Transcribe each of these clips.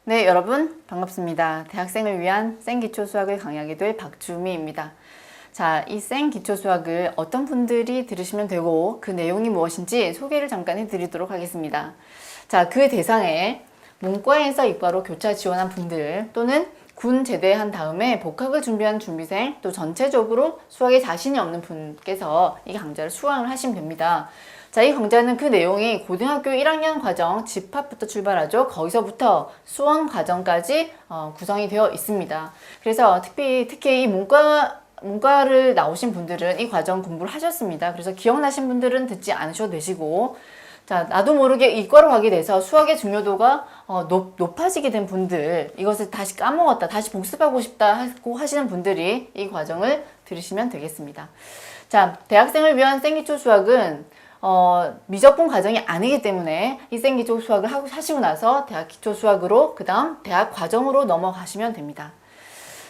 네, 여러분 반갑습니다. 대학생을 위한 생기초 수학을 강의하게 될 박주미입니다. 자, 이 생기초 수학을 어떤 분들이 들으시면 되고 그 내용이 무엇인지 소개를 잠깐 해드리도록 하겠습니다. 자, 그 대상에 문과에서 이과로 교차 지원한 분들 또는 군 제대한 다음에 복학을 준비한 준비생 또 전체적으로 수학에 자신이 없는 분께서 이 강좌를 수강을 하시면 됩니다. 자, 이 강좌는 그 내용이 고등학교 1학년 과정 집합부터 출발하죠. 거기서부터 수원 과정까지 구성이 되어 있습니다. 그래서 특히 이 문과를 나오신 분들은 이 과정 공부를 하셨습니다. 그래서 기억나신 분들은 듣지 않으셔도 되시고, 자, 나도 모르게 이과로 가게 돼서 수학의 중요도가 높아지게 된 분들, 이것을 다시 까먹었다, 다시 복습하고 싶다 하고 하시는 분들이 이 과정을 들으시면 되겠습니다. 자, 대학생을 위한 생기초 수학은 미적분 과정이 아니기 때문에 이 생기초 수학을 하시고 나서 대학 기초 수학으로 그 다음 대학 과정으로 넘어가시면 됩니다.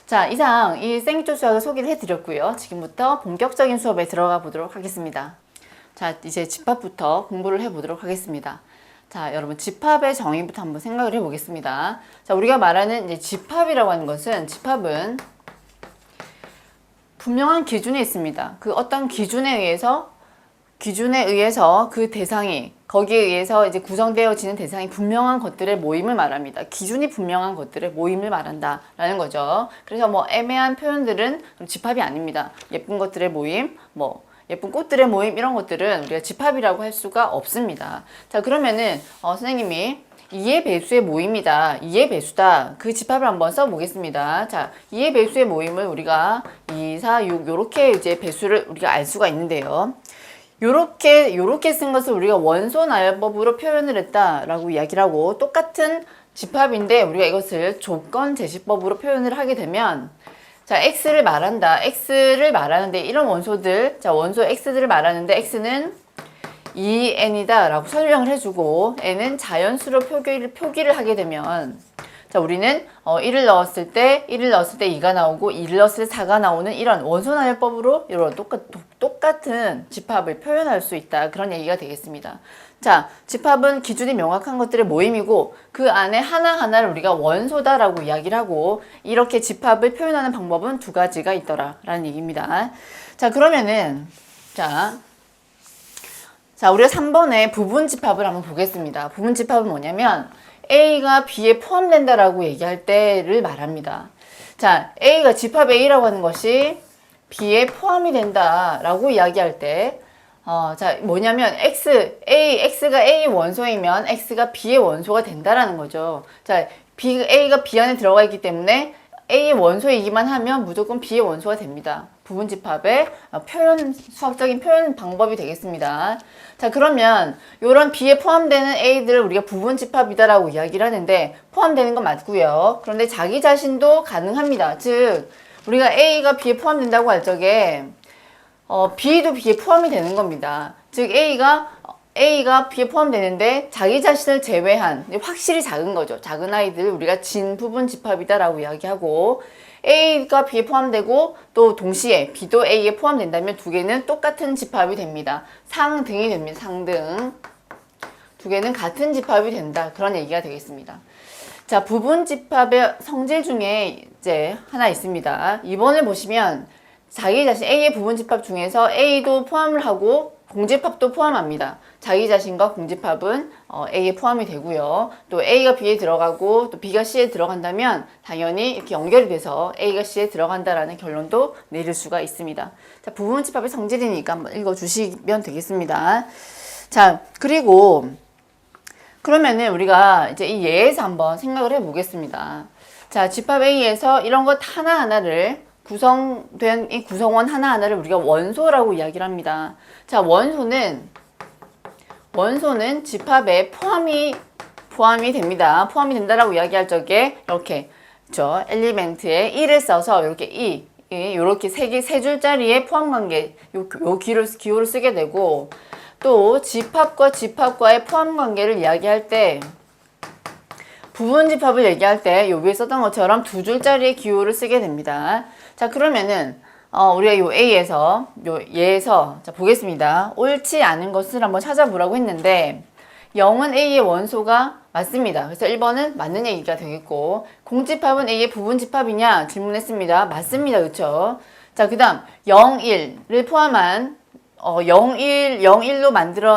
자, 이상 이 생기초 수학을 소개를 해드렸고요. 지금부터 본격적인 수업에 들어가 보도록 하겠습니다. 자, 이제 집합부터 공부를 해보도록 하겠습니다. 자, 여러분 집합의 정의부터 한번 생각을 해보겠습니다. 자, 우리가 말하는 이제 집합이라고 하는 것은 집합은 분명한 기준이 있습니다. 그 어떤 기준에 의해서 그 대상이 거기에 의해서 이제 구성되어지는 대상이 분명한 것들의 모임을 말합니다. 기준이 분명한 것들의 모임을 말한다라는 거죠. 그래서 뭐 애매한 표현들은 집합이 아닙니다. 예쁜 것들의 모임, 예쁜 꽃들의 모임 이런 것들은 우리가 집합이라고 할 수가 없습니다. 자, 그러면은 선생님이 2의 배수의 모임이다, 2의 배수다, 그 집합을 한번 써보겠습니다. 자, 2의 배수의 모임을 우리가 2, 4, 6 요렇게 이제 배수를 우리가 알 수가 있는데요. 요렇게 쓴 것을 우리가 원소 나열법으로 표현을 했다라고 이야기를 하고, 똑같은 집합인데 우리가 이것을 조건 제시법으로 표현을 하게 되면, 자, x를 말하는데 이런 원소들, 자, 원소 x들을 말하는데 x는 2n이다 라고 설명을 해주고 n은 자연수로 표기를 하게 되면, 자, 우리는 1을 넣었을 때 2가 나오고 2를 넣었을 때 4가 나오는 이런 원소나열법으로 이런 똑같은 집합을 표현할 수 있다, 그런 얘기가 되겠습니다. 자, 집합은 기준이 명확한 것들의 모임이고 그 안에 하나하나를 우리가 원소다라고 이야기를 하고, 이렇게 집합을 표현하는 방법은 두 가지가 있더라 라는 얘기입니다. 자, 그러면은 자, 우리가 3번에 부분 집합을 한번 보겠습니다. 부분 집합은 뭐냐면 A가 B에 포함된다라고 얘기할 때를 말합니다. 자, A가 집합 A라고 하는 것이 B에 포함이 된다라고 이야기할 때, 자, 뭐냐면 X가 A 원소이면 X가 B의 원소가 된다라는 거죠. 자, A가 B 안에 들어가 있기 때문에 A의 원소이기만 하면 무조건 B의 원소가 됩니다. 부분 집합의 수학적인 표현 방법이 되겠습니다. 자, 그러면 이런 B에 포함되는 A들을 우리가 부분 집합이다라고 이야기를 하는데, 포함되는 건 맞고요. 그런데 자기 자신도 가능합니다. 즉, 우리가 A가 B에 포함된다고 할 적에 B도 B에 포함이 되는 겁니다. 즉, A가 B에 포함되는데 자기 자신을 제외한, 확실히 작은 거죠. 작은 아이들 우리가 진 부분 집합이다라고 이야기하고, A가 B에 포함되고 또 동시에 B도 A에 포함된다면 두 개는 똑같은 집합이 됩니다. 상등이 됩니다. 상등. 두 개는 같은 집합이 된다, 그런 얘기가 되겠습니다. 자, 부분 집합의 성질 중에 이제 하나 있습니다. 2번을 보시면 자기 자신 A의 부분 집합 중에서 A도 포함을 하고 공집합도 포함합니다. 자기 자신과 공집합은 A에 포함이 되고요. 또 A가 B에 들어가고 또 B가 C에 들어간다면 당연히 이렇게 연결이 돼서 A가 C에 들어간다라는 결론도 내릴 수가 있습니다. 자, 부분 집합의 성질이니까 한번 읽어주시면 되겠습니다. 자, 그리고 그러면은 우리가 이제 이 예에서 한번 생각을 해보겠습니다. 자, 집합 A에서 이런 것 하나하나를 구성된 이 구성원 하나하나를 우리가 원소라고 이야기를 합니다. 자, 원소는 집합에 포함이 됩니다. 포함이 된다라고 이야기할 적에 이렇게 엘리멘트에 1을 써서 이렇게 이렇게 세 줄짜리의 포함 관계, 요 기호를 쓰게 되고, 또 집합과의 포함 관계를 이야기할 때, 부분 집합을 얘기할 때 요 위에 썼던 것처럼 두 줄짜리의 기호를 쓰게 됩니다. 자, 그러면은 우리가 요 A에서 얘에서 자, 보겠습니다. 옳지 않은 것을 한번 찾아보라고 했는데, 0은 A의 원소가 맞습니다. 그래서 1번은 맞는 얘기가 되겠고, 공집합은 A의 부분집합이냐 질문했습니다. 맞습니다. 그쵸? 자, 그 다음 0, 1을 포함한 0, 1, 0, 1로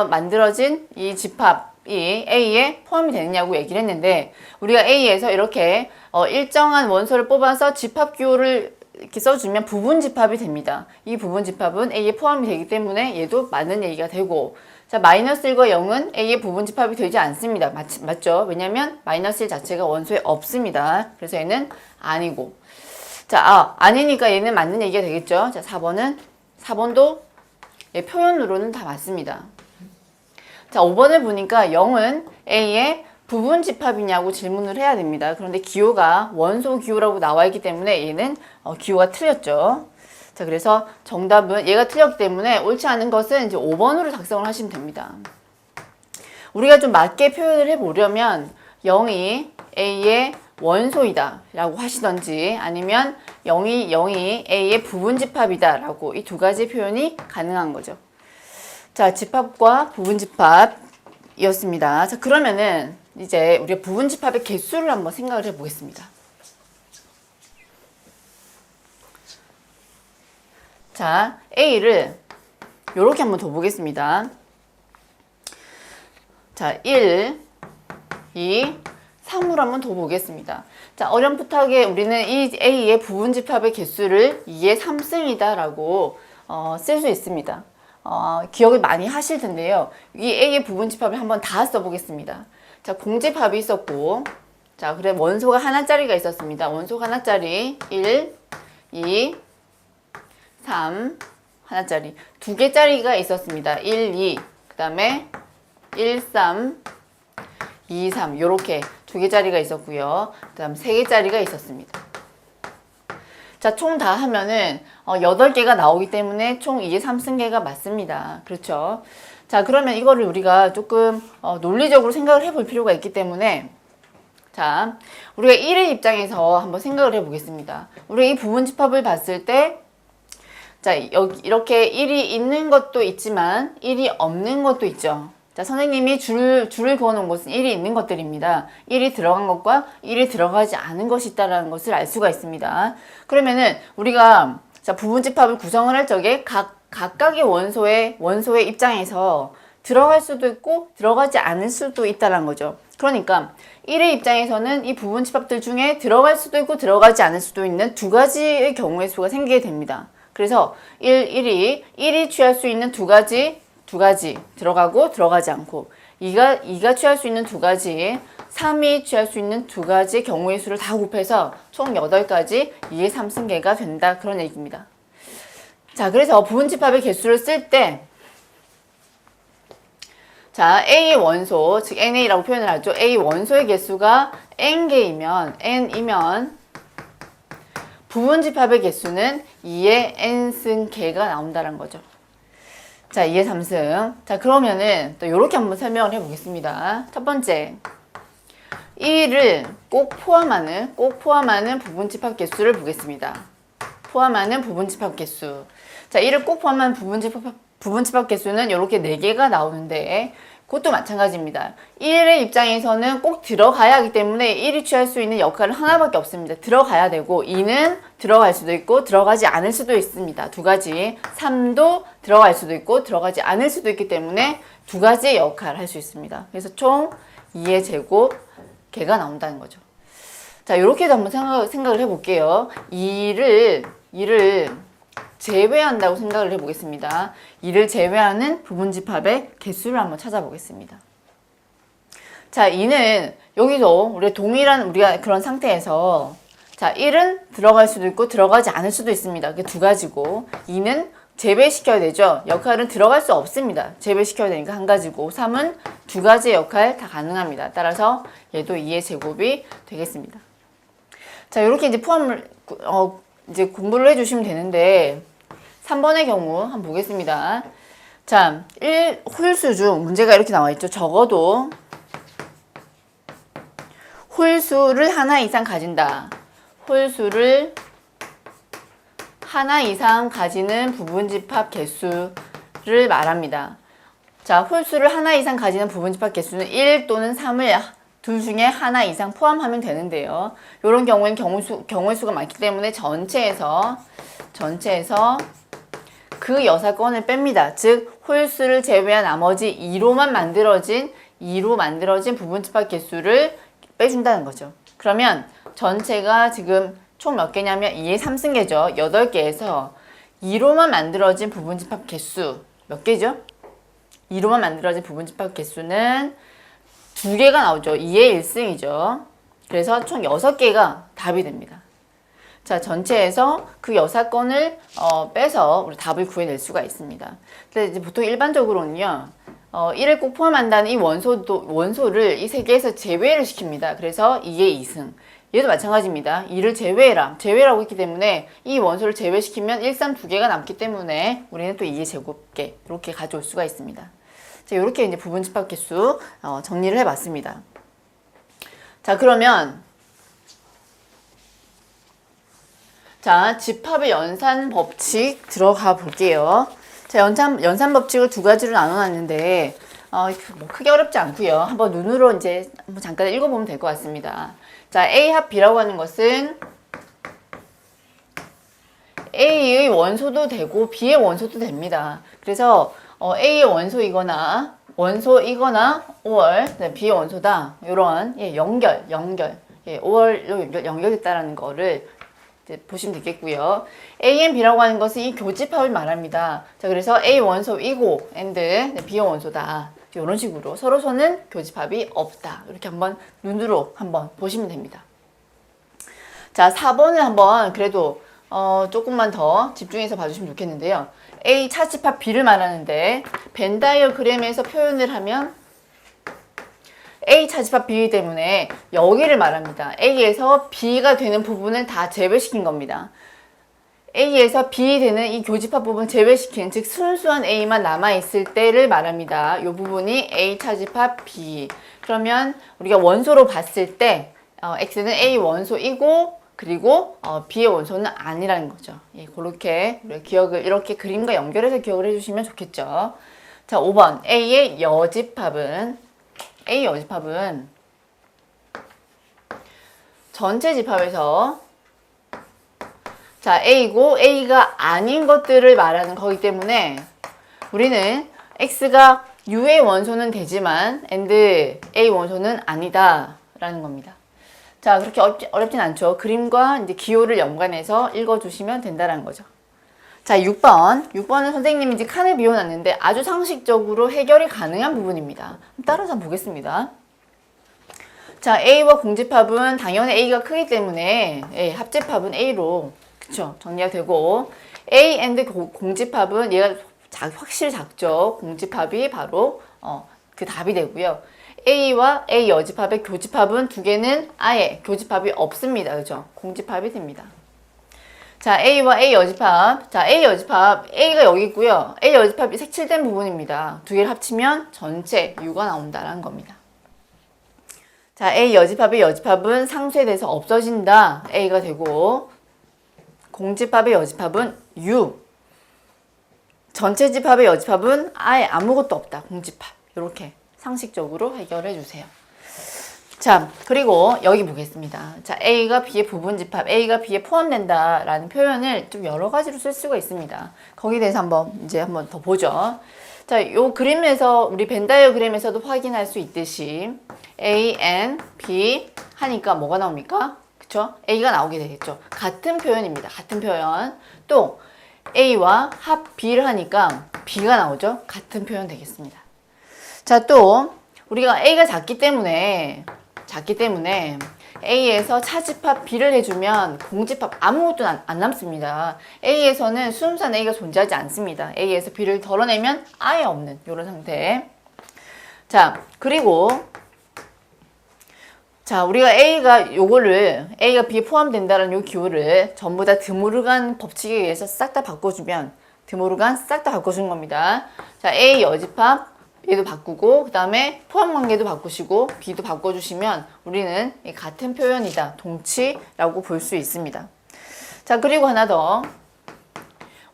만들어진 이 집합이 A에 포함이 되느냐고 얘기를 했는데, 우리가 A에서 이렇게 일정한 원소를 뽑아서 집합 기호를 이렇게 써주면 부분집합이 됩니다. 이 부분집합은 A에 포함이 되기 때문에 얘도 맞는 얘기가 되고, 자, 마이너스 1과 0은 A의 부분집합이 되지 않습니다. 맞죠? 왜냐면 마이너스 1 자체가 원소에 없습니다. 그래서 얘는 아니고. 자, 아니니까 얘는 맞는 얘기가 되겠죠. 자, 4번도 표현으로는 다 맞습니다. 자, 5번을 보니까 0은 A의 부분집합이냐고 질문을 해야 됩니다. 그런데 기호가 원소 기호라고 나와 있기 때문에 얘는 기호가 틀렸죠. 자, 그래서 정답은 얘가 틀렸기 때문에 옳지 않은 것은 이제 5번으로 작성을 하시면 됩니다. 우리가 좀 맞게 표현을 해보려면 0이 A의 원소이다 라고 하시던지, 아니면 0이 A의 부분집합이다 라고 이 두 가지 표현이 가능한 거죠. 자, 집합과 부분집합이었습니다. 자, 그러면은 이제 우리가 부분집합의 개수를 한번 생각을 해보겠습니다. 자, A를 이렇게 한번 더 보겠습니다. 자, 1, 2, 3으로 한번 더 보겠습니다. 자, 어렴풋하게 우리는 이 A의 부분집합의 개수를 2의 3승이다 라고 쓸 수 있습니다. 기억을 많이 하실 텐데요. 이 A의 부분집합을 한번 다 써보겠습니다. 자, 공집합이 있었고, 자, 그래 원소가 하나짜리가 있었습니다. 원소가 하나짜리 1, 2, 3 하나짜리, 두 개짜리가 있었습니다. 1, 2, 그 다음에 1, 3, 2, 3 요렇게 두 개짜리가 있었고요. 그 다음 세 개짜리가 있었습니다. 자, 총 다 하면은 8개가 나오기 때문에 총 2의 3승계가 맞습니다. 그렇죠? 자, 그러면 이거를 우리가 조금 논리적으로 생각을 해볼 필요가 있기 때문에, 자, 우리가 1의 입장에서 한번 생각을 해보겠습니다. 우리가 이 부분집합을 봤을 때, 자, 여기 이렇게 1이 있는 것도 있지만 1이 없는 것도 있죠. 자, 선생님이 줄을 그어놓은 것은 1이 있는 것들입니다. 1이 들어간 것과 1이 들어가지 않은 것이 있다는 것을 알 수가 있습니다. 그러면은 우리가 자, 부분집합을 구성을 할 적에 각각의 원소의 입장에서 들어갈 수도 있고 들어가지 않을 수도 있다는 거죠. 그러니까 1의 입장에서는 이 부분집합들 중에 들어갈 수도 있고 들어가지 않을 수도 있는 두 가지의 경우의 수가 생기게 됩니다. 그래서 1이 취할 수 있는 두 가지 들어가고 들어가지 않고, 2가 취할 수 있는 두 가지, 3이 취할 수 있는 두 가지 경우의 수를 다 곱해서 총 8가지 2의 3승계가 된다, 그런 얘기입니다. 자, 그래서 부분집합의 개수를 쓸 때, 자, A의 원소, 즉 NA라고 표현을 하죠. A 원소의 개수가 N이면 부분집합의 개수는 2의 N승계가 나온다는 거죠. 자, 2의 3승. 자, 그러면은 또 이렇게 한번 설명을 해보겠습니다. 첫 번째, 1을 꼭 포함하는 부분집합 개수를 보겠습니다. 포함하는 부분집합 개수. 자, 1을 꼭 포함한 부분집합 개수는 이렇게 4개가 나오는데, 그것도 마찬가지입니다. 1의 입장에서는 꼭 들어가야 하기 때문에 1이 취할 수 있는 역할은 하나밖에 없습니다. 들어가야 되고, 2는 들어갈 수도 있고 들어가지 않을 수도 있습니다. 두 가지. 3도 들어갈 수도 있고 들어가지 않을 수도 있기 때문에 두 가지의 역할을 할 수 있습니다. 그래서 총 2의 제곱 개가 나온다는 거죠. 자, 이렇게도 한번 생각을 해볼게요. 2를 제외한다고 생각을 해보겠습니다. 2를 제외하는 부분집합의 개수를 한번 찾아보겠습니다. 자, 2는 여기도 우리가 그런 상태에서, 자, 1은 들어갈 수도 있고 들어가지 않을 수도 있습니다. 그게 두 가지고, 2는 제외시켜야 되죠. 역할은 들어갈 수 없습니다. 제외시켜야 되니까 한 가지고, 3은 두 가지의 역할 다 가능합니다. 따라서 얘도 2의 제곱이 되겠습니다. 자, 이렇게 이제 이제 공부를 해주시면 되는데, 3번의 경우 한번 보겠습니다. 자, 홀수 중 문제가 이렇게 나와 있죠. 적어도 홀수를 하나 이상 가진다. 홀수를 하나 이상 가지는 부분집합 개수를 말합니다. 자, 홀수를 하나 이상 가지는 부분집합 개수는 1 또는 3을 둘 중에 하나 이상 포함하면 되는데요. 이런 경우에는 경우의 수가 많기 때문에 전체에서 그 여사건을 뺍니다. 즉 홀수를 제외한 나머지 2로 만들어진 부분집합 개수를 빼준다는 거죠. 그러면 전체가 지금 총 몇 개냐면 2의 3승계죠. 8개에서 2로만 만들어진 부분집합 개수 몇 개죠? 2로만 만들어진 부분집합 개수는 2개가 나오죠. 2의 1승이죠. 그래서 총 6개가 답이 됩니다. 자, 전체에서 그 여사건을 빼서 우리 답을 구해낼 수가 있습니다. 근데 이제 보통 일반적으로는요, 1을 꼭 포함한다는 이 원소를 이 세 개에서 제외를 시킵니다. 그래서 2의 2승. 얘도 마찬가지입니다. 2를 제외라고 했기 때문에 이 원소를 제외시키면 1, 3, 2개가 남기 때문에 우리는 또 2의 제곱계 이렇게 가져올 수가 있습니다. 자, 이렇게 이제 부분집합 개수 정리를 해봤습니다. 자, 그러면 자, 집합의 연산 법칙 들어가 볼게요. 자, 연산 법칙을 두 가지로 나눠놨는데 뭐 크게 어렵지 않고요. 한번 눈으로 이제 한번 잠깐 읽어보면 될 것 같습니다. 자, A 합 B라고 하는 것은 A의 원소도 되고 B의 원소도 됩니다. 그래서 A의 원소이거나 or B의 원소다. 이런 연결 5월로 연결됐다라는 거를 이제 보시면 되겠고요. A and B라고 하는 것은 이 교집합을 말합니다. 자, 그래서 A 원소이고 and B 원소다. 이런 식으로 서로서는 교집합이 없다. 이렇게 한번 눈으로 한번 보시면 됩니다. 자, 4번을 한번 그래도 조금만 더 집중해서 봐주시면 좋겠는데요. A 차집합 B를 말하는데 벤 다이어그램에서 표현을 하면 A 차집합 B이기 때문에 여기를 말합니다. A에서 B가 되는 부분을 다 제외시킨 겁니다. A에서 B 되는 이 교집합 부분 제외시킨, 즉 순수한 A만 남아있을 때를 말합니다. 이 부분이 A 차집합 B. 그러면 우리가 원소로 봤을 때 X는 A 원소이고 그리고 B의 원소는 아니라는 거죠. 예, 그렇게 기억을 이렇게 그림과 연결해서 기억을 해주시면 좋겠죠. 자, 5번 A의 여집합은 전체 집합에서 자, A고 A가 아닌 것들을 말하는 거기 때문에 우리는 X가 U의 원소는 되지만 and A 원소는 아니다 라는 겁니다. 자, 그렇게 어렵진 않죠. 그림과 이제 기호를 연관해서 읽어주시면 된다는 거죠. 자, 6번은 선생님이 이제 칸을 비워놨는데 아주 상식적으로 해결이 가능한 부분입니다. 따라서 한번 보겠습니다. 자, A와 공집합은 당연히 A가 크기 때문에 합집합은 A로 그쵸 정리가 되고 A and 공집합은 얘가 확실히 작죠. 공집합이 바로 그 답이 되고요. A와 A 여집합의 교집합은 두 개는 아예 교집합이 없습니다. 그죠? 공집합이 됩니다. 자, A와 A 여집합. 자, A 여집합. A가 여기 있고요. A 여집합이 색칠된 부분입니다. 두 개를 합치면 전체 U가 나온다는 겁니다. 자, A 여집합의 여집합은 상쇄돼서 없어진다. A가 되고 공집합의 여집합은 U. 전체 집합의 여집합은 아예 아무것도 없다. 공집합. 이렇게 상식적으로 해결해 주세요. 자, 그리고 여기 보겠습니다. 자, A가 B의 부분집합, A가 B에 포함된다 라는 표현을 좀 여러 가지로 쓸 수가 있습니다. 거기에 대해서 한번 더 보죠. 자, 요 그림에서 우리 벤 다이어그램에서도 확인할 수 있듯이 A and B 하니까 뭐가 나옵니까? 그쵸? A가 나오게 되겠죠. 같은 표현입니다. 같은 표현. 또 A와 합 B를 하니까 B가 나오죠. 같은 표현 되겠습니다. 자, 또 우리가 A가 작기 때문에 A에서 차집합 B를 해주면 공집합 아무것도 안 남습니다. A에서는 수음산 A가 존재하지 않습니다. A에서 B를 덜어내면 아예 없는 이런 상태. 자, 그리고 자, 우리가 A가 B에 포함된다는 요 기호를 전부 다 드모르간 법칙에 의해서 싹 다 바꿔주면 싹 다 바꿔주는 겁니다. 자, A 여집합 얘도 바꾸고 그 다음에 포함 관계도 바꾸시고 B도 바꿔주시면 우리는 같은 표현이다. 동치라고 볼 수 있습니다. 자, 그리고 하나 더.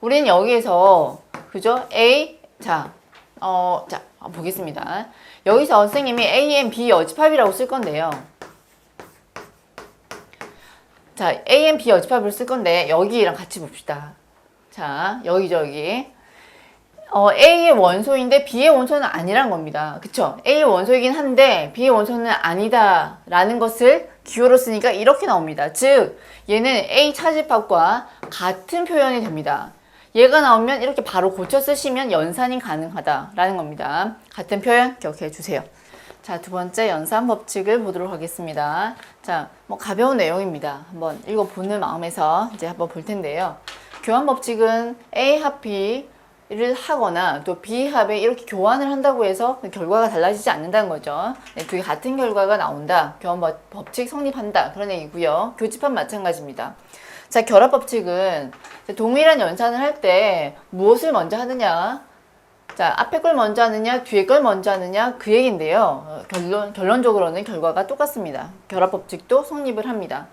우리는 여기에서 그죠? A 자 보겠습니다. 여기서 선생님이 A, N, B 여집합이라고 쓸 건데요. 자, A, N, B 여집합을 쓸 건데 여기랑 같이 봅시다. 자, 여기. A의 원소인데 B의 원소는 아니란 겁니다. 그쵸? A의 원소이긴 한데 B의 원소는 아니다 라는 것을 기호로 쓰니까 이렇게 나옵니다. 즉 얘는 A 차집합과 같은 표현이 됩니다. 얘가 나오면 이렇게 바로 고쳐 쓰시면 연산이 가능하다 라는 겁니다. 같은 표현 기억해 주세요. 자, 두 번째 연산 법칙을 보도록 하겠습니다. 자, 뭐 가벼운 내용입니다. 한번 읽어보는 마음에서 이제 한번 볼 텐데요. 교환 법칙은 A 합 B를 하거나 또 B 합에 이렇게 교환을 한다고 해서 결과가 달라지지 않는다는 거죠. 네, 두 개 같은 결과가 나온다. 교환 법칙 성립한다. 그런 얘기고요. 교집합 마찬가지입니다. 자, 결합 법칙은 동일한 연산을 할 때 무엇을 먼저 하느냐? 자, 앞에 걸 먼저 하느냐, 뒤에 걸 먼저 하느냐, 그 얘기인데요. 결론적으로는 결과가 똑같습니다. 결합 법칙도 성립을 합니다.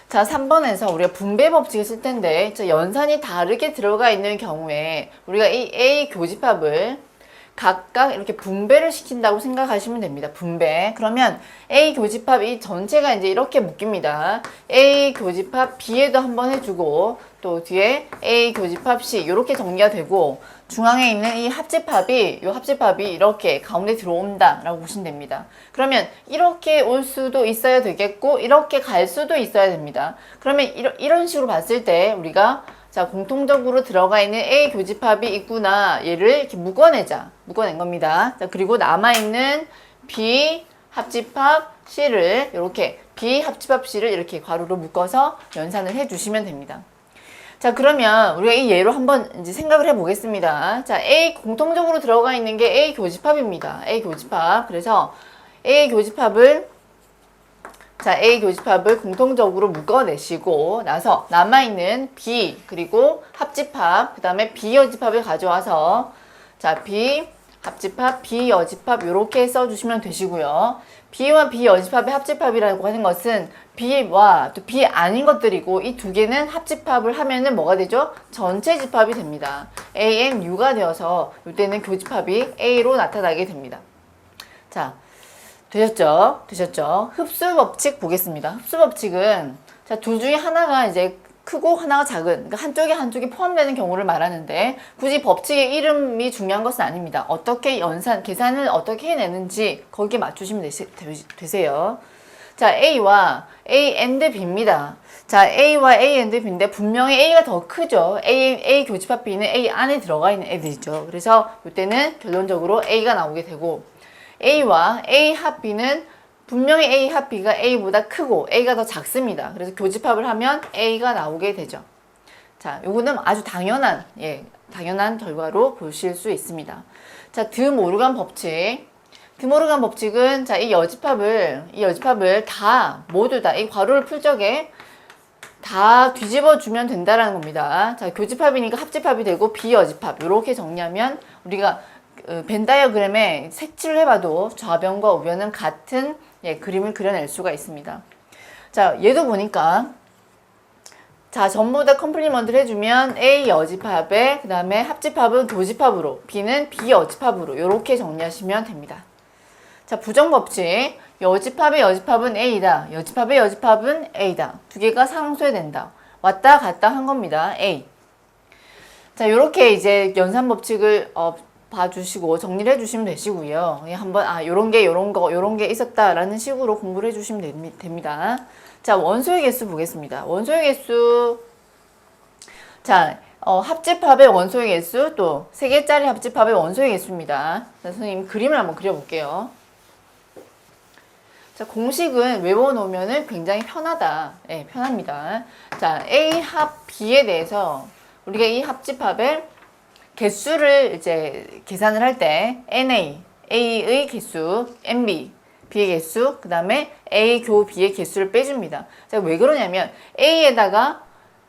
자, 3번에서 우리가 분배 법칙을 쓸 텐데, 연산이 다르게 들어가 있는 경우에 우리가 이 A 교집합을 각각 이렇게 분배를 시킨다고 생각하시면 됩니다. 분배. 그러면 A 교집합 이 전체가 이제 이렇게 묶입니다. A 교집합 B에도 한번 해주고, 또 뒤에 A 교집합 C 이렇게 정리가 되고, 중앙에 있는 이 합집합이 이렇게 가운데 들어온다라고 보시면 됩니다. 그러면 이렇게 올 수도 있어야 되겠고, 이렇게 갈 수도 있어야 됩니다. 그러면 이런 식으로 봤을 때 우리가 자, 공통적으로 들어가 있는 A 교집합이 있구나. 얘를 이렇게 묶어낸 겁니다. 자, 그리고 남아있는 B 합집합 C를 이렇게 B 합집합 C를 이렇게 괄호로 묶어서 연산을 해주시면 됩니다. 자, 그러면 우리가 이 예로 한번 이제 생각을 해보겠습니다. 자, A 공통적으로 들어가 있는 게 A 교집합입니다. A 교집합. 그래서 A 교집합을 공통적으로 묶어내시고 나서 남아있는 B 그리고 합집합 그 다음에 B 여집합을 가져와서 자, B 합집합, B 여집합 이렇게 써주시면 되시고요. B와 B 여집합의 합집합이라고 하는 것은 B와 또 B 아닌 것들이고 이 두 개는 합집합을 하면은 뭐가 되죠? 전체 집합이 됩니다. ANU가 되어서 이때는 교집합이 A로 나타나게 됩니다. 자, 되셨죠? 흡수 법칙 보겠습니다. 흡수 법칙은 자, 둘 중에 하나가 이제 크고 하나가 작은, 그러니까 한쪽이 포함되는 경우를 말하는데 굳이 법칙의 이름이 중요한 것은 아닙니다. 어떻게 계산을 어떻게 해내는지 거기에 맞추시면 되세요. 자, A와 A and B입니다. 자, A와 A and B인데 분명히 A가 더 크죠. A 교집합 B는 A 안에 들어가 있는 애들이죠. 그래서 이때는 결론적으로 A가 나오게 되고 A와 A 합 B는 분명히 A 합 B가 A보다 크고 A가 더 작습니다. 그래서 교집합을 하면 A가 나오게 되죠. 자, 요거는 아주 당연한 결과로 보실 수 있습니다. 자, 드모르간 법칙. 드모르간 법칙은 자, 이 여집합을 모두 다 이 괄호를 풀 적에 다 뒤집어 주면 된다라는 겁니다. 자, 교집합이니까 합집합이 되고 비여집합 이렇게 정리하면 우리가 벤 다이어그램에 색칠을 해봐도 좌변과 우변은 같은 그림을 그려낼 수가 있습니다. 자, 얘도 보니까 자, 전부 다 컴플리먼트를 해주면 A 여집합에 그 다음에 합집합은 교집합으로 B는 비여집합으로 이렇게 정리하시면 됩니다. 자, 부정법칙. 여집합의 여집합은 A다. 여집합의 여집합은 A다. 두 개가 상쇄된다. 왔다 갔다 한 겁니다. A. 자, 요렇게 이제 연산법칙을 봐주시고 정리를 해주시면 되시고요. 한번 요런 게 있었다라는 식으로 공부를 해주시면 됩니다. 자, 원소의 개수 보겠습니다. 원소의 개수. 자, 합집합의 원소의 개수 또 3개짜리 합집합의 원소의 개수입니다. 자, 선생님 그림을 한번 그려볼게요. 자, 공식은 외워놓으면 굉장히 편하다. 네, 편합니다. 자, A 합 B에 대해서 우리가 이 합집합의 개수를 이제 계산을 할 때 A의 개수, NB, B의 개수, 그 다음에 A 교 B의 개수를 빼줍니다. 자, 왜 그러냐면 A에다가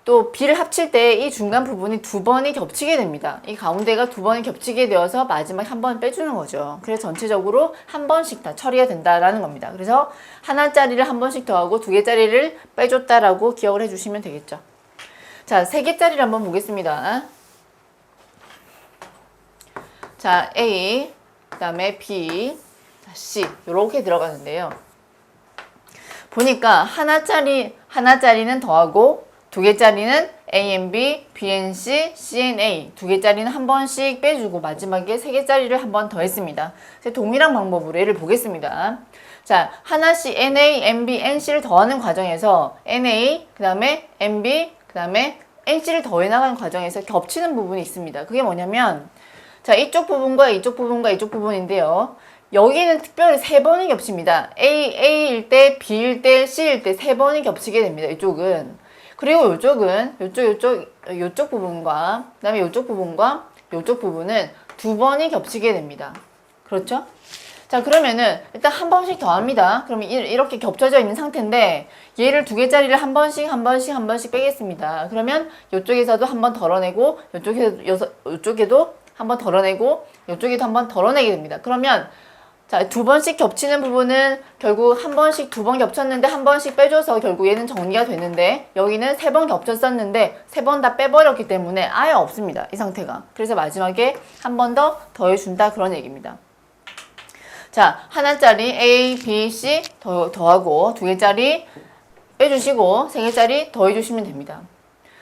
또 B를 합칠 때 이 중간 부분이 2번이 겹치게 됩니다. 이 가운데가 2번이 겹치게 되어서 마지막에 한 번 빼주는 거죠. 그래서 전체적으로 한 번씩 다 처리가 된다라는 겁니다. 그래서 하나짜리를 한 번씩 더하고 2개짜리를 빼줬다라고 기억을 해주시면 되겠죠. 자, 3개짜리를 한번 보겠습니다. 자, A, 그 다음에 B, 자, C 이렇게 들어가는데요. 보니까 하나짜리는 더하고 두 개짜리는 A and B, B and C, C and A 두 개짜리는 한 번씩 빼주고 마지막에 세 개짜리를 한 번 더했습니다. 동일한 방법으로 얘를 보겠습니다. 자, 하나씩 NA, NB, NC를 더하는 과정에서 NA, 그 다음에 NB, 그 다음에 NC를 더해 나가는 과정에서 겹치는 부분이 있습니다. 그게 뭐냐면 자, 이쪽 부분과 이쪽 부분과 이쪽 부분인데요. 여기는 특별히 세 번이 겹칩니다. A일 때, B일 때, C일 때 세 번이 겹치게 됩니다. 이쪽은. 그리고 이쪽은 요쪽 부분과 그다음에 요쪽 부분과 요쪽 부분은 두 번이 겹치게 됩니다. 그렇죠? 자, 그러면은 일단 한 번씩 더 합니다. 그러면 이렇게 겹쳐져 있는 상태인데 얘를 두 개짜리를 한 번씩 빼겠습니다. 그러면 이쪽에서도 한 번 덜어내고 이쪽에도 한 번 덜어내고 이쪽에도 한 번 덜어내게 됩니다. 그러면 자, 두 번씩 겹치는 부분은 결국 한 번씩 두 번 겹쳤는데 한 번씩 빼줘서 결국 얘는 정리가 됐는데 여기는 세 번 겹쳤었는데 세 번 다 빼버렸기 때문에 아예 없습니다. 이 상태가. 그래서 마지막에 한 번 더 더해준다 그런 얘기입니다. 자, 하나짜리 A, B, C 더하고 두 개짜리 빼주시고 세 개짜리 더해주시면 됩니다.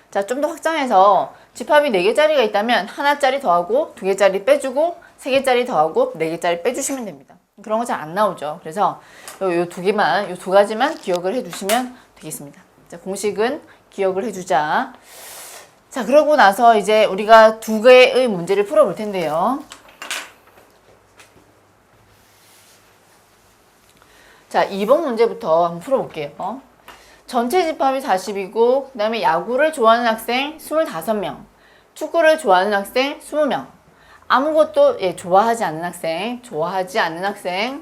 자, 좀 더 확장해서 집합이 네 개짜리가 있다면 하나짜리 더하고 두 개짜리 빼주고 세 개짜리 더하고 네 개짜리 빼주시면 됩니다. 그런 거 잘 안 나오죠. 그래서 요 두 가지만 기억을 해두시면 되겠습니다. 자, 공식은 기억을 해주자. 자, 그러고 나서 이제 우리가 두 개의 문제를 풀어볼 텐데요. 자, 2번 문제부터 한번 풀어볼게요. 전체 집합이 40이고 그 다음에 야구를 좋아하는 학생 25명, 축구를 좋아하는 학생 20명, 아무것도 좋아하지 않는 학생이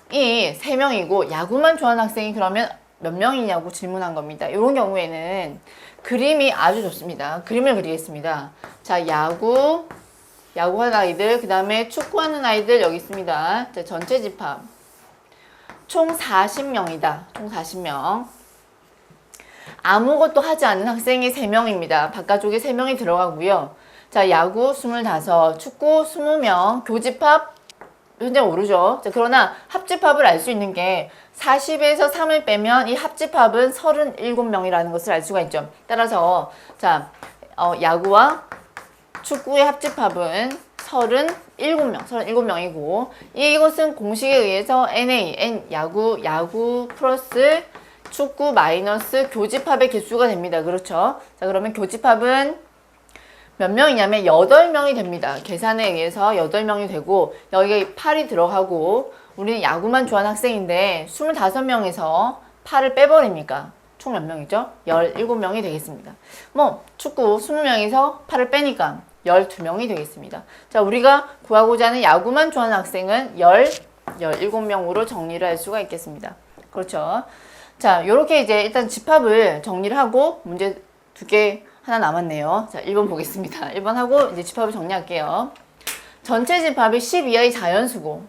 3명이고 야구만 좋아하는 학생이 그러면 몇 명이냐고 질문한 겁니다. 이런 경우에는 그림이 아주 좋습니다. 그림을 그리겠습니다. 자, 야구하는 아이들, 그 다음에 축구하는 아이들 여기 있습니다. 자, 전체 집합 총 40명이다. 총 40명. 아무것도 하지 않는 학생이 3명입니다. 바깥쪽에 3명이 들어가고요. 자, 야구 25, 축구 20명, 교집합 현재 모르죠. 자, 그러나 합집합을 알 수 있는 게 40에서 3을 빼면 이 합집합은 37명이라는 것을 알 수가 있죠. 따라서 자, 야구와 축구의 합집합은 37명이고 이것은 공식에 의해서 야구 플러스 축구 마이너스 교집합의 개수가 됩니다. 그렇죠? 자, 그러면 교집합은 몇 명이냐면 8명이 됩니다. 계산에 의해서 8명이 되고 여기에 8이 들어가고 우리는 야구만 좋아하는 학생인데 25명에서 8을 빼버리니까 총 몇 명이죠? 17명이 되겠습니다. 축구 20명에서 8을 빼니까 12명이 되겠습니다. 자, 우리가 구하고자 하는 야구만 좋아하는 학생은 17명으로 정리를 할 수가 있겠습니다. 그렇죠? 자, 요렇게 이제 일단 집합을 정리를 하고 문제 2개 하나 남았네요. 자, 1번 보겠습니다. 1번 하고 이제 집합을 정리할게요. 전체 집합이 10 이하의 자연수고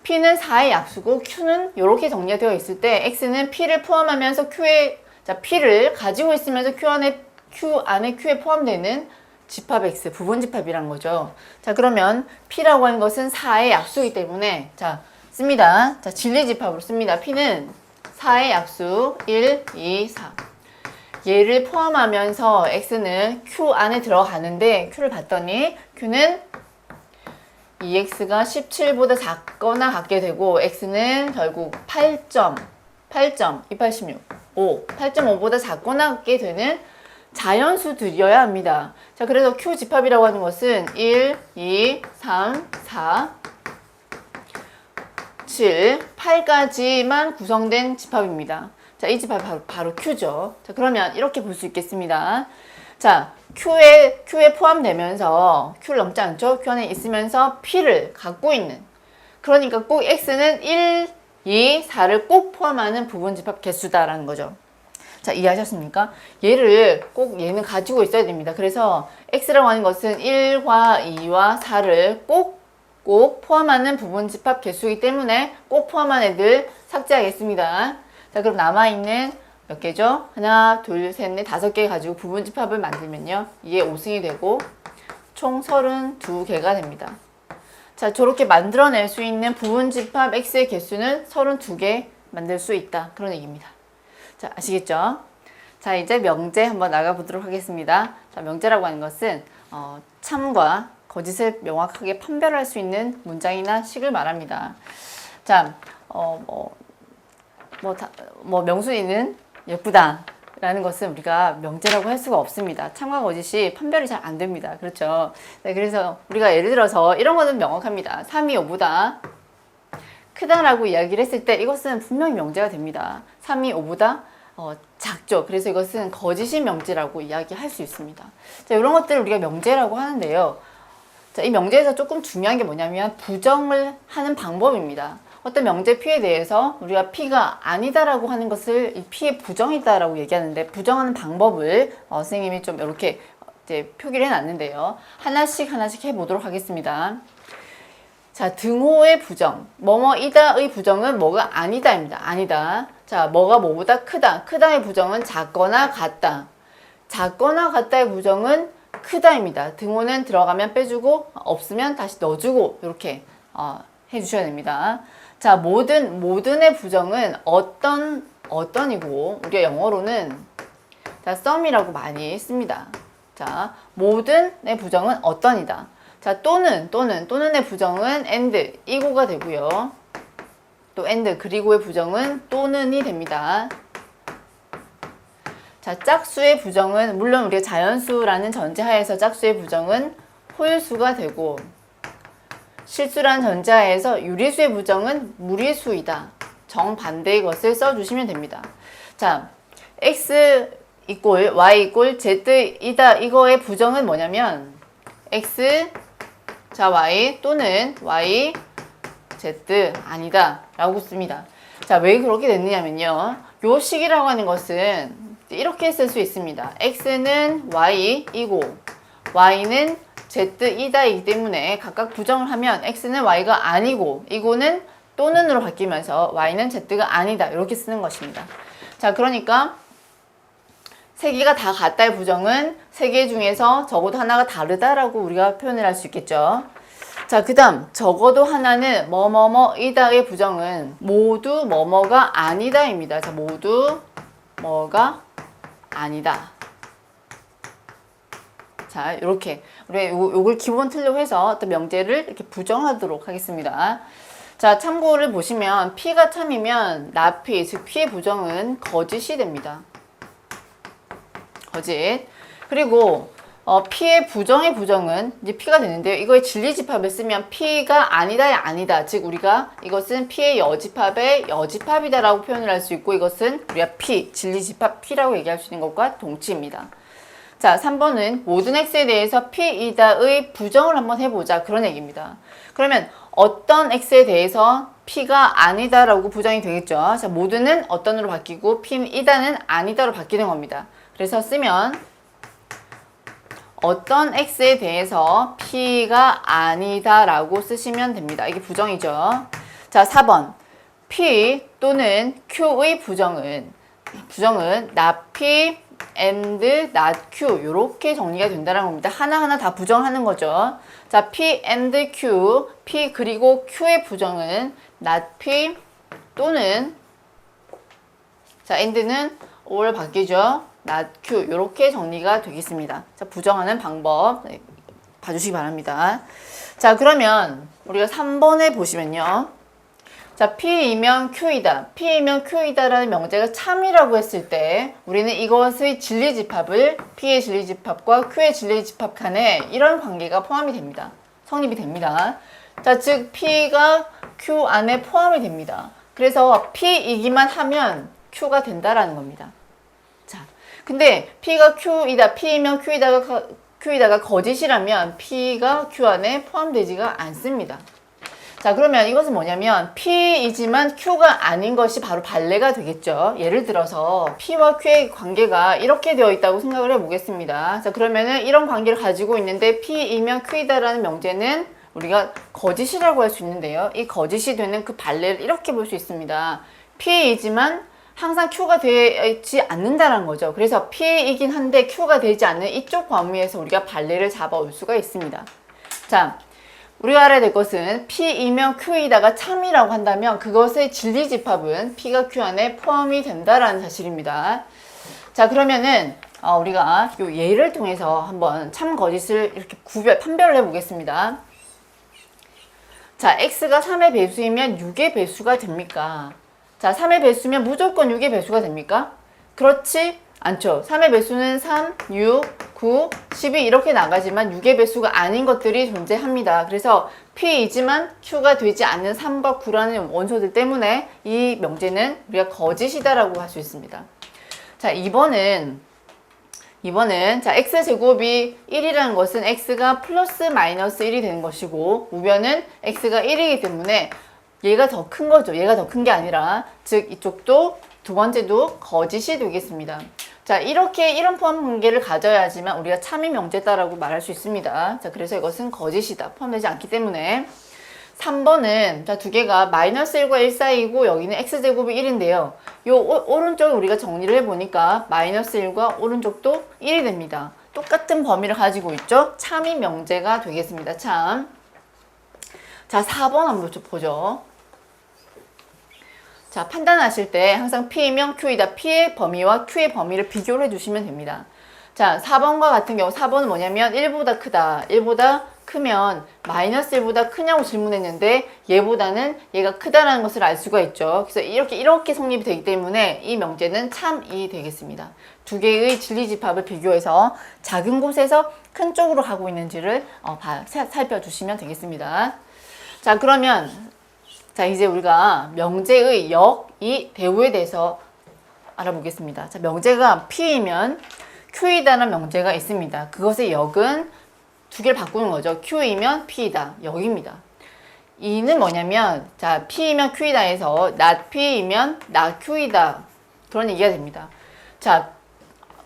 P는 4의 약수고 Q는 이렇게 정리가 되어 있을 때 X는 P를 포함하면서 P를 가지고 있으면서 Q 안에 Q에 포함되는 집합 X, 부분 집합이란 거죠. 자, 그러면 P라고 하는 것은 4의 약수이기 때문에 자, 씁니다. 자, 진리 집합으로 씁니다. P는 4의 약수 1, 2, 4. 얘를 포함하면서 X는 Q 안에 들어가는데 Q를 봤더니 Q는 2X가 17보다 작거나 같게 되고 X는 결국 286, 8.5보다 작거나 같게 되는 자연수들이어야 합니다. 자, 그래서 Q 집합이라고 하는 것은 1, 2, 3, 4, 7, 8까지만 구성된 집합입니다. 자, 이 집합이 바로 Q죠. 자, 그러면 이렇게 볼 수 있겠습니다. 자, Q에 포함되면서 Q를 넘지 않죠? Q 안에 있으면서 P를 갖고 있는 그러니까 꼭 X는 1, 2, 4를 꼭 포함하는 부분 집합 개수다라는 거죠. 자, 이해하셨습니까? 얘는 가지고 있어야 됩니다. 그래서 X라고 하는 것은 1과 2와 4를 꼭 포함하는 부분 집합 개수이기 때문에 꼭 포함한 애들 삭제하겠습니다. 자, 그럼 남아있는 몇 개죠? 하나, 둘, 셋, 넷, 5개 가지고 부분 집합을 만들면요. 이게 5승이 되고 총 32개가 됩니다. 자, 저렇게 만들어낼 수 있는 부분집합 X의 개수는 32개 만들 수 있다. 그런 얘기입니다. 자, 아시겠죠? 자, 이제 명제 한번 나가보도록 하겠습니다. 자, 명제라고 하는 것은 참과 거짓을 명확하게 판별할 수 있는 문장이나 식을 말합니다. 자, 명순이는 예쁘다 라는 것은 우리가 명제라고 할 수가 없습니다. 참과 거짓이 판별이 잘 안 됩니다. 그렇죠? 네, 그래서 우리가 예를 들어서 이런 거는 명확합니다. 3이 5보다 크다라고 이야기를 했을 때 이것은 분명히 명제가 됩니다. 3이 5보다 작죠. 그래서 이것은 거짓이 명제라고 이야기할 수 있습니다. 자, 이런 것들을 우리가 명제라고 하는데요. 자, 이 명제에서 조금 중요한 게 뭐냐면 부정을 하는 방법입니다. 어떤 명제 P에 대해서 우리가 P가 아니다라고 하는 것을 이 P의 부정이다라고 얘기하는데 부정하는 방법을 선생님이 좀 이렇게 이제 표기를 해놨는데요. 하나씩 해보도록 하겠습니다. 자, 등호의 부정, 뭐뭐이다의 부정은 뭐가 아니다입니다. 아니다. 자, 뭐가 뭐보다 크다. 크다의 부정은 작거나 같다. 작거나 같다의 부정은 크다입니다. 등호는 들어가면 빼주고 없으면 다시 넣어주고 이렇게 해주셔야 됩니다. 자, 모든의 부정은 어떤이고 우리가 영어로는 자, some이라고 많이 씁니다. 자, 모든의 부정은 어떤이다. 자, 또는의 부정은 and, 이고가 되고요. 또 and, 그리고의 부정은 또는이 됩니다. 자, 짝수의 부정은 물론 우리가 자연수라는 전제하에서 짝수의 부정은 호일수가 되고 실수라는 전제하에서 유리수의 부정은 무리수이다. 정반대의 것을 써주시면 됩니다. 자, x 이꼴 y 이꼴 z이다. 이거의 부정은 뭐냐면 x 자 y 또는 y z 아니다 라고 씁니다. 자, 왜 그렇게 됐느냐면요. 요 식이라고 하는 것은 이렇게 쓸 수 있습니다. x는 y이고 y는 z이다이기 때문에 각각 부정을 하면 x는 y가 아니고 이거는 또는으로 바뀌면서 y는 z가 아니다 이렇게 쓰는 것입니다. 자, 그러니까 세 개가 다 같다의 부정은 세 개 중에서 적어도 하나가 다르다라고 우리가 표현을 할 수 있겠죠. 자, 그 다음 적어도 하나는 뭐뭐뭐이다의 부정은 모두 뭐뭐가 아니다입니다. 자, 모두 뭐가 아니다. 자, 이렇게 우리 요걸 기본 틀로 해서 어떤 명제를 이렇게 부정하도록 하겠습니다. 자, 참고를 보시면 P가 참이면 나P, 즉 P의 부정은 거짓이 됩니다. 거짓. 그리고 P의 부정의 부정은 이제 P가 되는데요. 이거의 진리집합을 쓰면 P가 아니다의 아니다. 즉 우리가 이것은 P의 여집합의 여집합이다라고 표현을 할 수 있고 이것은 우리가 P, 진리집합 P라고 얘기할 수 있는 것과 동치입니다. 자, 3번은 모든 x에 대해서 p이다의 부정을 한번 해보자. 그런 얘기입니다. 그러면 어떤 x에 대해서 p가 아니다라고 부정이 되겠죠. 자, 모든은 어떤으로 바뀌고 p이다는 아니다로 바뀌는 겁니다. 그래서 쓰면 어떤 x에 대해서 p가 아니다라고 쓰시면 됩니다. 이게 부정이죠. 자, 4번 p 또는 q의 부정은 not p and not q 이렇게 정리가 된다는 겁니다. 하나하나 다 부정하는 거죠. 자, p and q, p 그리고 q의 부정은 not p 또는 자, and는 or 바뀌죠. not q 이렇게 정리가 되겠습니다. 자, 부정하는 방법 봐주시기 바랍니다. 자, 그러면 우리가 3번에 보시면요. 자, P이면 Q이다. P이면 Q이다라는 명제가 참이라고 했을 때 우리는 이것의 진리집합을 P의 진리집합과 Q의 진리집합 간에 이런 관계가 포함이 됩니다. 성립이 됩니다. 자, 즉 P가 Q 안에 포함이 됩니다. 그래서 P이기만 하면 Q가 된다라는 겁니다. 자, 근데 P가 Q이다. P이면 Q이다가 거짓이라면 P가 Q 안에 포함되지가 않습니다. 자, 그러면 이것은 뭐냐면 P이지만 Q가 아닌 것이 바로 반례가 되겠죠. 예를 들어서 P와 Q의 관계가 이렇게 되어 있다고 생각을 해보겠습니다. 자, 그러면은 이런 관계를 가지고 있는데 P이면 Q이다라는 명제는 우리가 거짓이라고 할 수 있는데요. 이 거짓이 되는 그 반례를 이렇게 볼 수 있습니다. P이지만 항상 Q가 되지 않는다는 거죠. 그래서 P이긴 한데 Q가 되지 않는 이쪽 범위에서 우리가 반례를 잡아올 수가 있습니다. 자, 우리가 알아야 될 것은 P이면 Q이다가 참이라고 한다면 그것의 진리집합은 P가 Q 안에 포함이 된다라는 사실입니다. 자, 그러면은 우리가 요 예를 통해서 한번 참 거짓을 이렇게 판별을 해보겠습니다. 자, X가 3의 배수이면 6의 배수가 됩니까? 자, 3의 배수면 무조건 6의 배수가 됩니까? 그렇지 않죠. 3의 배수는 3, 6, 9, 12 이렇게 나가지만 6의 배수가 아닌 것들이 존재합니다. 그래서 P이지만 Q가 되지 않는 3과 9라는 원소들 때문에 이 명제는 우리가 거짓이다라고 할 수 있습니다. 자, 2번은 자, x제곱이 1이라는 것은 x가 플러스 마이너스 1이 되는 것이고 우변은 x가 1이기 때문에 얘가 더 큰 거죠. 얘가 더 큰 게 아니라 즉 이쪽도 두 번째도 거짓이 되겠습니다. 자, 이런 포함 관계를 가져야지만 우리가 참이 명제다라고 말할 수 있습니다. 자, 그래서 이것은 거짓이다. 포함되지 않기 때문에 3번은 자, 두 개가 마이너스 1과 1 사이고 여기는 x제곱이 1인데요. 요 오른쪽을 우리가 정리를 해보니까 마이너스 1과 오른쪽도 1이 됩니다. 똑같은 범위를 가지고 있죠. 참이 명제가 되겠습니다. 참. 자, 4번 한번 보죠. 자, 판단하실 때 항상 P이면 Q이다. P의 범위와 Q의 범위를 비교를 해주시면 됩니다. 자, 4번과 같은 경우 4번은 뭐냐면 1보다 크다. 1보다 크면 마이너스 1보다 크냐고 질문했는데 얘보다는 얘가 크다라는 것을 알 수가 있죠. 그래서 이렇게 성립이 되기 때문에 이 명제는 참이 되겠습니다. 두 개의 진리집합을 비교해서 작은 곳에서 큰 쪽으로 가고 있는지를 살펴주시면 되겠습니다. 자, 그러면 자, 이제 우리가 명제의 역이 대우에 대해서 알아보겠습니다. 자, 명제가 P이면 Q이다라는 명제가 있습니다. 그것의 역은 두 개를 바꾸는 거죠. Q이면 P이다. 역입니다. 이는 뭐냐면 자, P이면 Q이다 해서 not P이면 not Q이다. 그런 얘기가 됩니다. 자,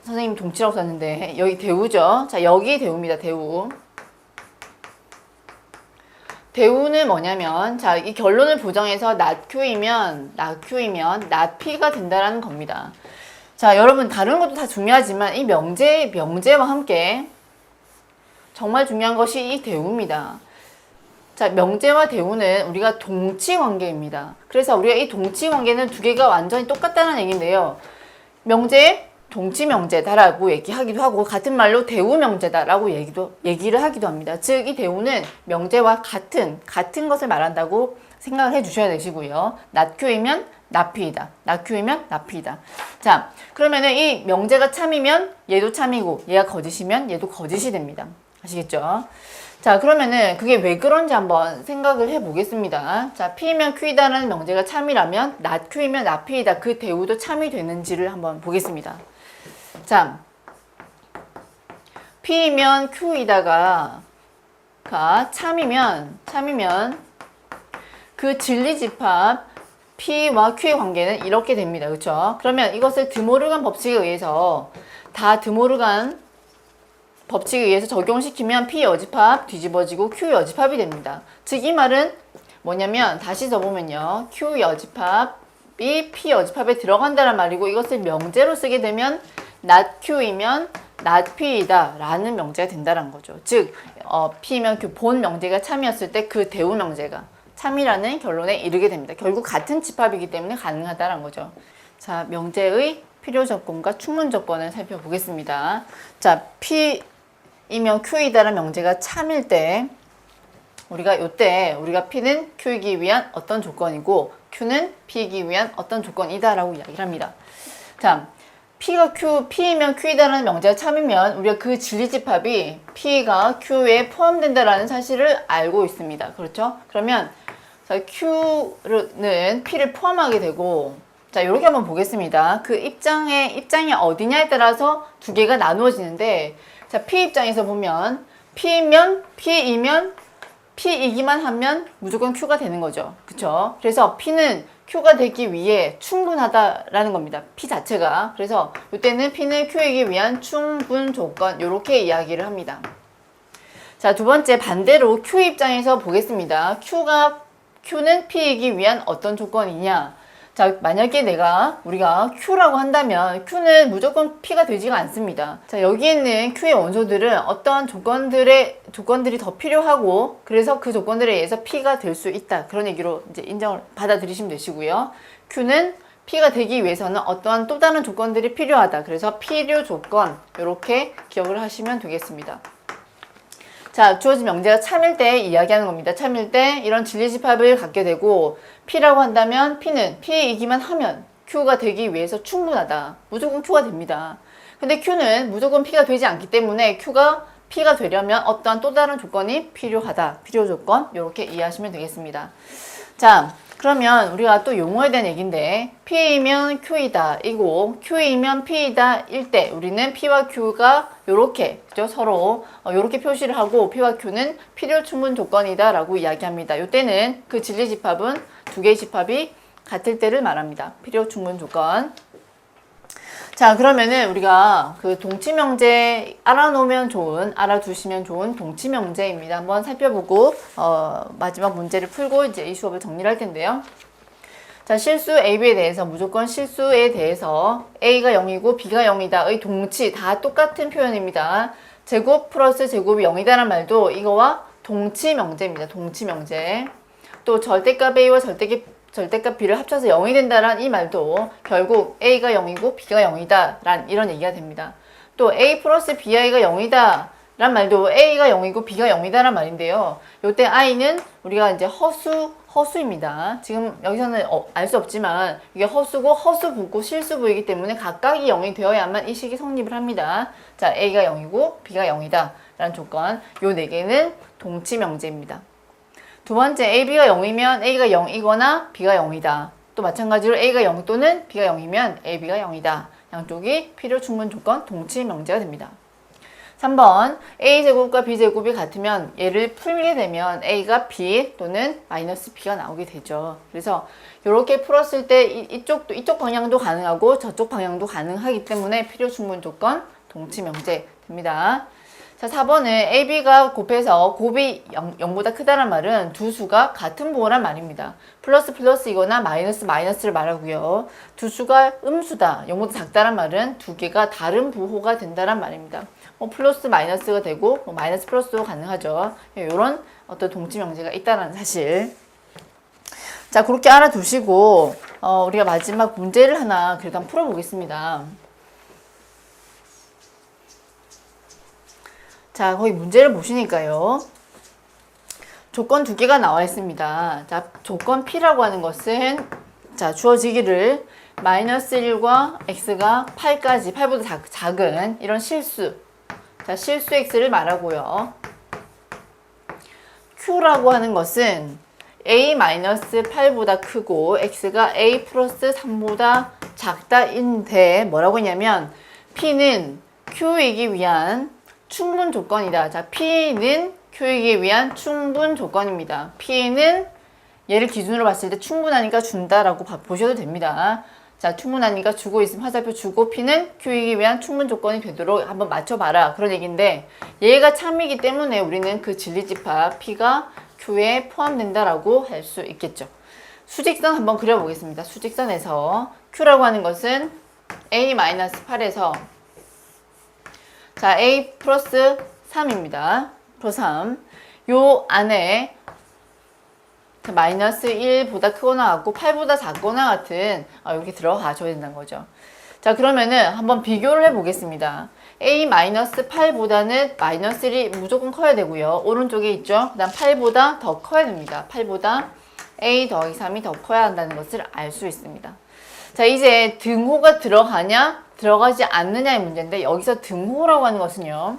선생님 동치라고 썼는데 여기 대우죠. 자, 여기 대우입니다. 대우. 대우는 뭐냐면 자, 이 결론을 보정해서 not Q이면 not P가 된다라는 겁니다. 자, 여러분 다른 것도 다 중요하지만 이 명제와 함께 정말 중요한 것이 이 대우입니다. 자, 명제와 대우는 우리가 동치 관계입니다. 그래서 우리가 이 동치 관계는 두 개가 완전히 똑같다는 얘기인데요. 명제, 동치 명제다라고 얘기하기도 하고 같은 말로 대우 명제다라고 얘기를 하기도 합니다. 즉, 이 대우는 명제와 같은 것을 말한다고 생각을 해 주셔야 되시고요. not Q이면 not P이다. not Q이면 not P이다. 자, 그러면은 이 명제가 참이면 얘도 참이고 얘가 거짓이면 얘도 거짓이 됩니다. 아시겠죠? 자, 그러면은 그게 왜 그런지 한번 생각을 해보겠습니다. 자, P이면 Q이다라는 명제가 참이라면 not Q이면 not P이다. 그 대우도 참이 되는지를 한번 보겠습니다. 자, P이면 Q이다가 참이면 그 진리집합 P와 Q의 관계는 이렇게 됩니다. 그렇죠? 그러면 이것을 드모르간 법칙에 의해서 드모르간 법칙에 의해서 적용시키면 P 여집합 뒤집어지고 Q 여집합이 됩니다. 즉, 이 말은 뭐냐면 다시 써보면요. Q 여집합이 P 여집합에 들어간다는 말이고 이것을 명제로 쓰게 되면 not Q이면 not P이다 라는 명제가 된다는 거죠. 즉, P면 Q 본 명제가 참이었을 때 그 대우 명제가 참이라는 결론에 이르게 됩니다. 결국 같은 집합이기 때문에 가능하다는 거죠. 자, 명제의 필요 조건과 충분 조건을 살펴보겠습니다. 자, P이면 Q이다라는 명제가 참일 때 우리가 P는 Q이기 위한 어떤 조건이고 Q는 P이기 위한 어떤 조건이다라고 이야기를 합니다. 자, P이면 Q이다라는 명제가 참이면 우리가 그 진리집합이 P가 Q에 포함된다라는 사실을 알고 있습니다. 그렇죠? 그러면 자, Q는 P를 포함하게 되고 자, 이렇게 한번 보겠습니다. 그 입장이 어디냐에 따라서 두 개가 나누어지는데 자, P 입장에서 보면 P이면 P이기만 하면 무조건 Q가 되는 거죠. 그쵸? 그래서 P는 Q가 되기 위해 충분하다라는 겁니다. P 자체가. 그래서 이때는 P는 Q이기 위한 충분 조건 이렇게 이야기를 합니다. 자, 두 번째 반대로 Q 입장에서 보겠습니다. Q는 P이기 위한 어떤 조건이냐? 자, 만약에 우리가 Q라고 한다면 Q는 무조건 P가 되지가 않습니다. 자, 여기 있는 Q의 원소들은 어떠한 조건들이 더 필요하고 그래서 그 조건들에 의해서 P가 될 수 있다. 그런 얘기로 이제 인정을 받아들이시면 되시고요. Q는 P가 되기 위해서는 어떠한 또 다른 조건들이 필요하다. 그래서 필요 조건 이렇게 기억을 하시면 되겠습니다. 자, 주어진 명제가 참일 때 이야기하는 겁니다. 참일 때 이런 진리집합을 갖게 되고 P라고 한다면 P는 P이기만 하면 Q가 되기 위해서 충분하다. 무조건 Q가 됩니다. 근데 Q는 무조건 P가 되지 않기 때문에 Q가 P가 되려면 어떠한 또 다른 조건이 필요하다. 필요 조건 이렇게 이해하시면 되겠습니다. 자, 그러면 우리가 또 용어에 대한 얘기인데 P이면 Q이다 이고 Q이면 P이다 일 때 우리는 P와 Q가 요렇게 그죠? 서로 요렇게 표시를 하고 P와 Q는 필요 충분 조건이다 라고 이야기합니다. 요때는 그 진리집합은 두 개의 집합이 같을 때를 말합니다. 필요 충분 조건. 자, 그러면은 우리가 그 동치명제 알아두시면 좋은 동치명제입니다. 한번 살펴보고 마지막 문제를 풀고 이제 이 수업을 정리를 할 텐데요. 자, 실수 A, B에 대해서 무조건 실수에 대해서 A가 0이고 B가 0이다의 동치 다 똑같은 표현입니다. 제곱 플러스 제곱이 0이다라는 말도 이거와 동치명제입니다. 동치명제. 또 절대값 A와 절대값 B를 합쳐서 0이 된다란 이 말도 결국 A가 0이고 B가 0이다 란 이런 얘기가 됩니다. 또 A 플러스 BI가 0이다 란 말도 A가 0이고 B가 0이다 란 말인데요. 요때 I는 우리가 이제 허수입니다. 지금 여기서는 알 수 없지만 이게 허수고 허수부고 실수부이기 때문에 각각이 0이 되어야만 이 식이 성립을 합니다. 자, A가 0이고 B가 0이다 라는 조건 요 4개는 동치명제입니다. 두 번째, AB가 0이면 A가 0이거나 B가 0이다. 또 마찬가지로 A가 0 또는 B가 0이면 AB가 0이다. 양쪽이 필요 충분 조건 동치명제가 됩니다. 3번, A제곱과 B제곱이 같으면 얘를 풀게 되면 A가 B 또는 마이너스 B가 나오게 되죠. 그래서 이렇게 풀었을 때 이쪽 방향도 가능하고 저쪽 방향도 가능하기 때문에 필요 충분 조건 동치명제 됩니다. 자, 4번은 AB가 곱해서 곱이 0보다 크다는 말은 두 수가 같은 부호란 말입니다. 플러스 플러스이거나 마이너스 마이너스를 말하고요. 두 수가 음수다, 0보다 작다는 말은 두 개가 다른 부호가 된다는 말입니다. 플러스 마이너스가 되고 마이너스 플러스도 가능하죠. 이런 어떤 동치명제가 있다는 사실. 자, 그렇게 알아두시고 우리가 마지막 문제를 하나 그래도 한번 풀어보겠습니다. 자, 거기 문제를 보시니까요. 조건 두 개가 나와 있습니다. 자, 조건 P라고 하는 것은 자, 주어지기를 마이너스 1과 x가 8까지 8보다 작은 이런 실수. 자, 실수 x를 말하고요. Q라고 하는 것은 a-8보다 크고 x가 a 플러스 3보다 작다인데 뭐라고 했냐면 P는 Q이기 위한 충분 조건이다. 자, P는 Q이기 위한 충분 조건입니다. P는 얘를 기준으로 봤을 때 충분하니까 준다라고 보셔도 됩니다. 자, 충분하니까 주고 있으면 화살표 주고 P는 Q이기 위한 충분 조건이 되도록 한번 맞춰봐라. 그런 얘기인데 얘가 참이기 때문에 우리는 그 진리집합 P가 Q에 포함된다라고 할 수 있겠죠. 수직선 한번 그려보겠습니다. 수직선에서 Q라고 하는 것은 A-8에서 자, A 플러스 3입니다. 플러스 3. 요 안에 마이너스 1보다 크거나 같고 8보다 작거나 같은 이렇게 들어가줘야 된다는 거죠. 자, 그러면은 한번 비교를 해보겠습니다. A-8보다는 마이너스 1이 무조건 커야 되고요. 오른쪽에 있죠. 그 다음 8보다 더 커야 됩니다. 8보다 A 더하기 3이 더 커야 한다는 것을 알 수 있습니다. 자, 이제 등호가 들어가지 않느냐의 문제인데 여기서 등호라고 하는 것은요.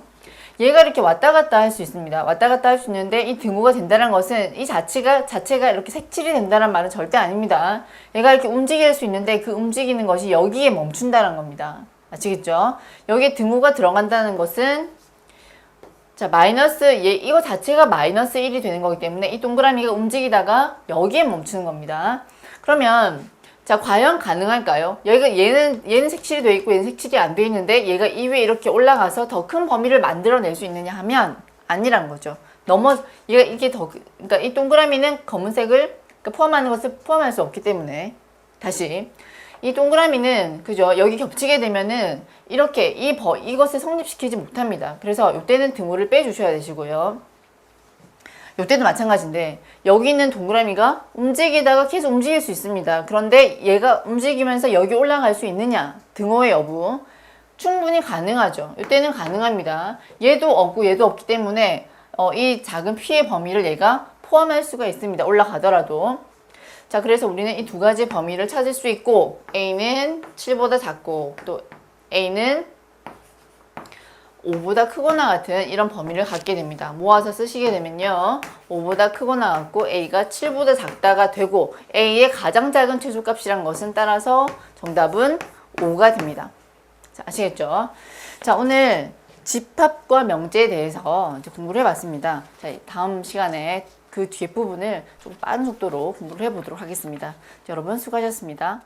얘가 이렇게 왔다 갔다 할 수 있습니다. 왔다 갔다 할 수 있는데 이 등호가 된다는 것은 이 자체가 이렇게 색칠이 된다는 말은 절대 아닙니다. 얘가 이렇게 움직일 수 있는데 그 움직이는 것이 여기에 멈춘다는 겁니다. 아시겠죠? 여기에 등호가 들어간다는 것은 자, 이거 자체가 마이너스 1이 되는 거기 때문에 이 동그라미가 움직이다가 여기에 멈추는 겁니다. 그러면 자, 과연 가능할까요? 얘는 색칠이 되어 있고 얘는 색칠이 안 되어 있는데 얘가 이 위에 이렇게 올라가서 더 큰 범위를 만들어낼 수 있느냐 하면 아니란 거죠. 그러니까 이 동그라미는 검은색을 포함하는 것을 포함할 수 없기 때문에 다시 이 동그라미는 그죠? 여기 겹치게 되면은 이렇게 이것을 성립시키지 못합니다. 그래서 이때는 등호를 빼주셔야 되시고요. 이때도 마찬가지인데 여기 있는 동그라미가 움직이다가 계속 움직일 수 있습니다. 그런데 얘가 움직이면서 여기 올라갈 수 있느냐? 등호의 여부 충분히 가능하죠. 이때는 가능합니다. 얘도 없고 얘도 없기 때문에 이 작은 P의 범위를 얘가 포함할 수가 있습니다. 올라가더라도. 자, 그래서 우리는 이 두 가지 범위를 찾을 수 있고 A는 7보다 작고 또 A는 5보다 크거나 같은 이런 범위를 갖게 됩니다. 모아서 쓰시게 되면요. 5보다 크거나 같고 A가 7보다 작다가 되고 A의 가장 작은 최소값이란 것은 따라서 정답은 5가 됩니다. 자, 아시겠죠? 자, 오늘 집합과 명제에 대해서 이제 공부를 해봤습니다. 자, 다음 시간에 그 뒤에 부분을 좀 빠른 속도로 공부를 해보도록 하겠습니다. 여러분 수고하셨습니다.